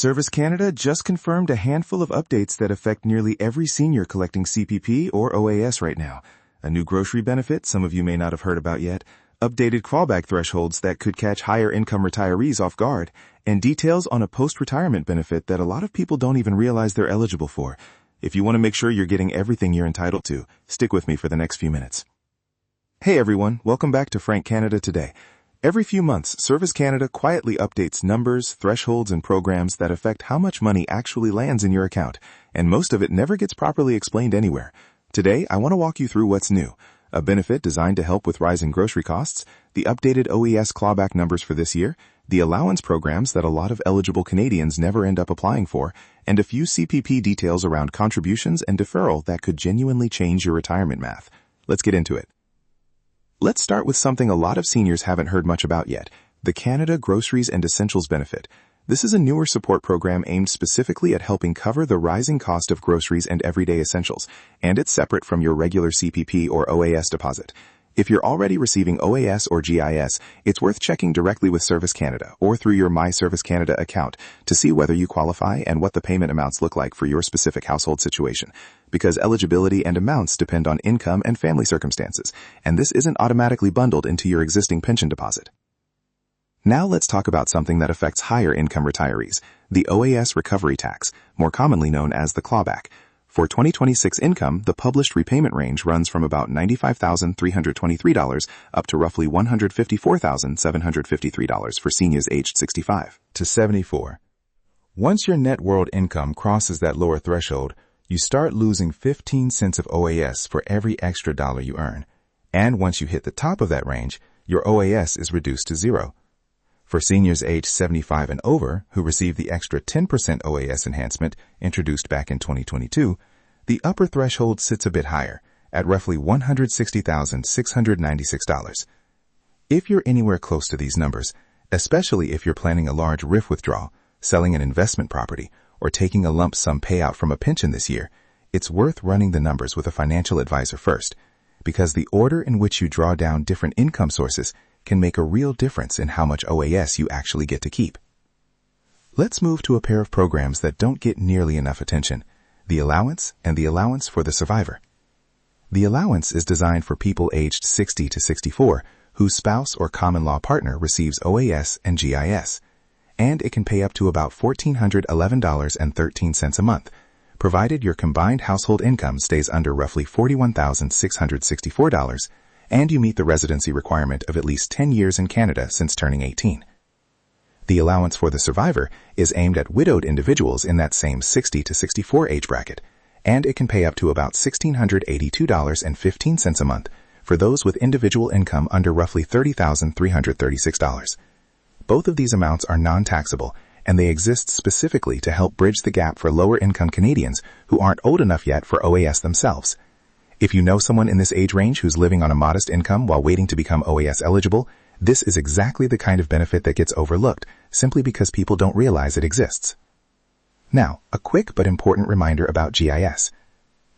Service Canada just confirmed a handful of updates that affect nearly every senior collecting CPP or OAS right now. A new grocery benefit some of you may not have heard about yet, updated clawback thresholds that could catch higher income retirees off guard, and details on a post-retirement benefit that a lot of people don't even realize they're eligible for. If you want to make sure you're getting everything you're entitled to, stick with me for the next few minutes. Hey everyone, welcome back to Frank Canada Today. Every few months, Service Canada quietly updates numbers, thresholds, and programs that affect how much money actually lands in your account, and most of it never gets properly explained anywhere. Today, I want to walk you through what's new. A benefit designed to help with rising grocery costs, the updated OES clawback numbers for this year, the allowance programs that a lot of eligible Canadians never end up applying for, and a few CPP details around contributions and deferral that could genuinely change your retirement math. Let's get into it. Let's start with something a lot of seniors haven't heard much about yet, the Canada Groceries and Essentials Benefit. This is a newer support program aimed specifically at helping cover the rising cost of groceries and everyday essentials, and it's separate from your regular CPP or OAS deposit. If you're already receiving OAS or GIS, it's worth checking directly with Service Canada or through your My Service Canada account to see whether you qualify and what the payment amounts look like for your specific household situation, because eligibility and amounts depend on income and family circumstances, and this isn't automatically bundled into your existing pension deposit. Now let's talk about something that affects higher income retirees, the OAS recovery tax, more commonly known as the clawback. For 2026 income, the published repayment range runs from about $95,323 up to roughly $154,753 for seniors aged 65 to 74. Once your net world income crosses that lower threshold, you start losing 15 cents of OAS for every extra dollar you earn. And once you hit the top of that range, your OAS is reduced to zero. For seniors aged 75 and over, who receive the extra 10% OAS enhancement introduced back in 2022, the upper threshold sits a bit higher, at roughly $160,696. If you're anywhere close to these numbers, especially if you're planning a large RIF withdrawal, selling an investment property, or taking a lump sum payout from a pension this year, it's worth running the numbers with a financial advisor first, because the order in which you draw down different income sources can make a real difference in how much OAS you actually get to keep. Let's move to a pair of programs that don't get nearly enough attention, the allowance and the allowance for the survivor. The allowance is designed for people aged 60 to 64 whose spouse or common law partner receives OAS and GIS, and it can pay up to about $1,411.13 a month, provided your combined household income stays under roughly $41,664 and you meet the residency requirement of at least 10 years in Canada since turning 18. The allowance for the survivor is aimed at widowed individuals in that same 60 to 64 age bracket, and it can pay up to about $1,682.15 a month for those with individual income under roughly $30,336. Both of these amounts are non-taxable, and they exist specifically to help bridge the gap for lower-income Canadians who aren't old enough yet for OAS themselves. If you know someone in this age range who's living on a modest income while waiting to become OAS eligible, this is exactly the kind of benefit that gets overlooked simply because people don't realize it exists. Now, a quick but important reminder about GIS.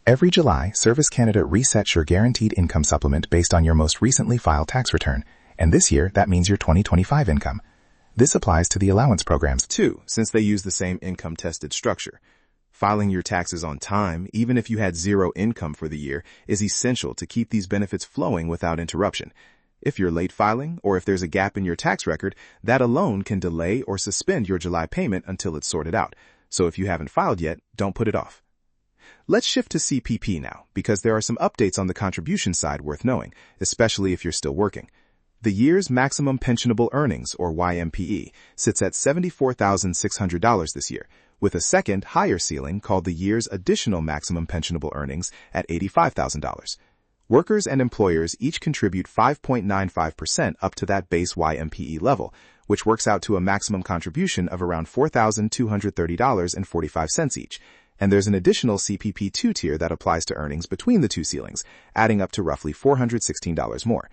Every July, Service Canada resets your guaranteed income supplement based on your most recently filed tax return, and this year that means your 2025 income. This applies to the allowance programs too, since they use the same income-tested structure. Filing your taxes on time, even if you had zero income for the year, is essential to keep these benefits flowing without interruption. If you're late filing, or if there's a gap in your tax record, that alone can delay or suspend your July payment until it's sorted out. So if you haven't filed yet, don't put it off. Let's shift to CPP now, because there are some updates on the contribution side worth knowing, especially if you're still working. The year's maximum pensionable earnings, or YMPE, sits at $74,600 this year, with a second, higher ceiling called the year's additional maximum pensionable earnings at $85,000. Workers and employers each contribute 5.95% up to that base YMPE level, which works out to a maximum contribution of around $4,230.45 each. And there's an additional CPP2 tier that applies to earnings between the two ceilings, adding up to roughly $416 more.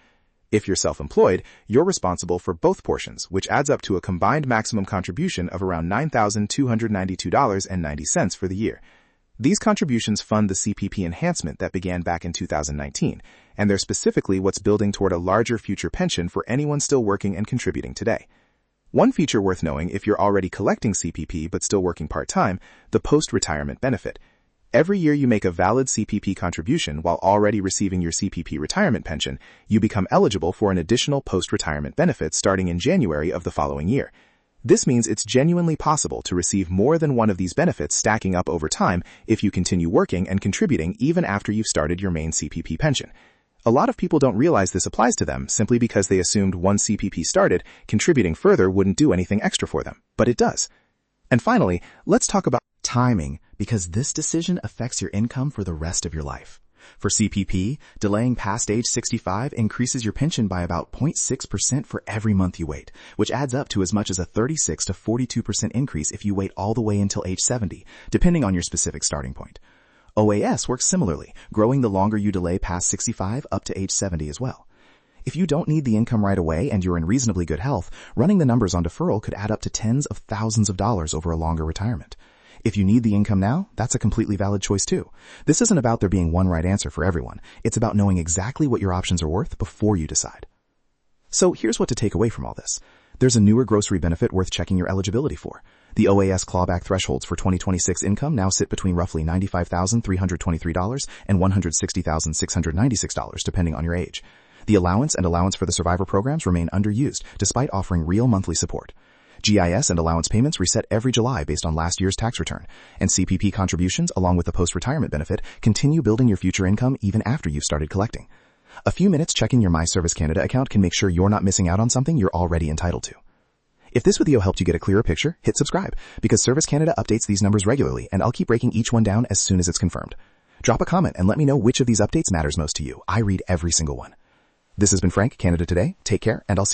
If you're self-employed, you're responsible for both portions, which adds up to a combined maximum contribution of around $9,292.90 for the year. These contributions fund the CPP enhancement that began back in 2019, and they're specifically what's building toward a larger future pension for anyone still working and contributing today. One feature worth knowing if you're already collecting CPP but still working part-time, the post-retirement benefit. Every year you make a valid CPP contribution while already receiving your CPP retirement pension, you become eligible for an additional post-retirement benefit starting in January of the following year. This means it's genuinely possible to receive more than one of these benefits stacking up over time if you continue working and contributing even after you've started your main CPP pension. A lot of people don't realize this applies to them simply because they assumed once CPP started, contributing further wouldn't do anything extra for them, but it does. And finally, let's talk about timing, because this decision affects your income for the rest of your life. For CPP, delaying past age 65 increases your pension by about 0.6% for every month you wait, which adds up to as much as a 36 to 42% increase if you wait all the way until age 70, depending on your specific starting point. OAS works similarly, growing the longer you delay past 65 up to age 70 as well. If you don't need the income right away and you're in reasonably good health, running the numbers on deferral could add up to tens of thousands of dollars over a longer retirement. If you need the income now, that's a completely valid choice too. This isn't about there being one right answer for everyone. It's about knowing exactly what your options are worth before you decide. So here's what to take away from all this. There's a newer grocery benefit worth checking your eligibility for. The OAS clawback thresholds for 2026 income now sit between roughly $95,323 and $160,696, depending on your age. The allowance and allowance for the survivor programs remain underused, despite offering real monthly support. GIS and allowance payments reset every July based on last year's tax return, and CPP contributions, along with the post-retirement benefit, continue building your future income even after you've started collecting. A few minutes checking your My Service Canada account can make sure you're not missing out on something you're already entitled to. If this video helped you get a clearer picture, hit subscribe, because Service Canada updates these numbers regularly, and I'll keep breaking each one down as soon as it's confirmed. Drop a comment and let me know which of these updates matters most to you. I read every single one. This has been Frank, Canada Today. Take care, and I'll see you.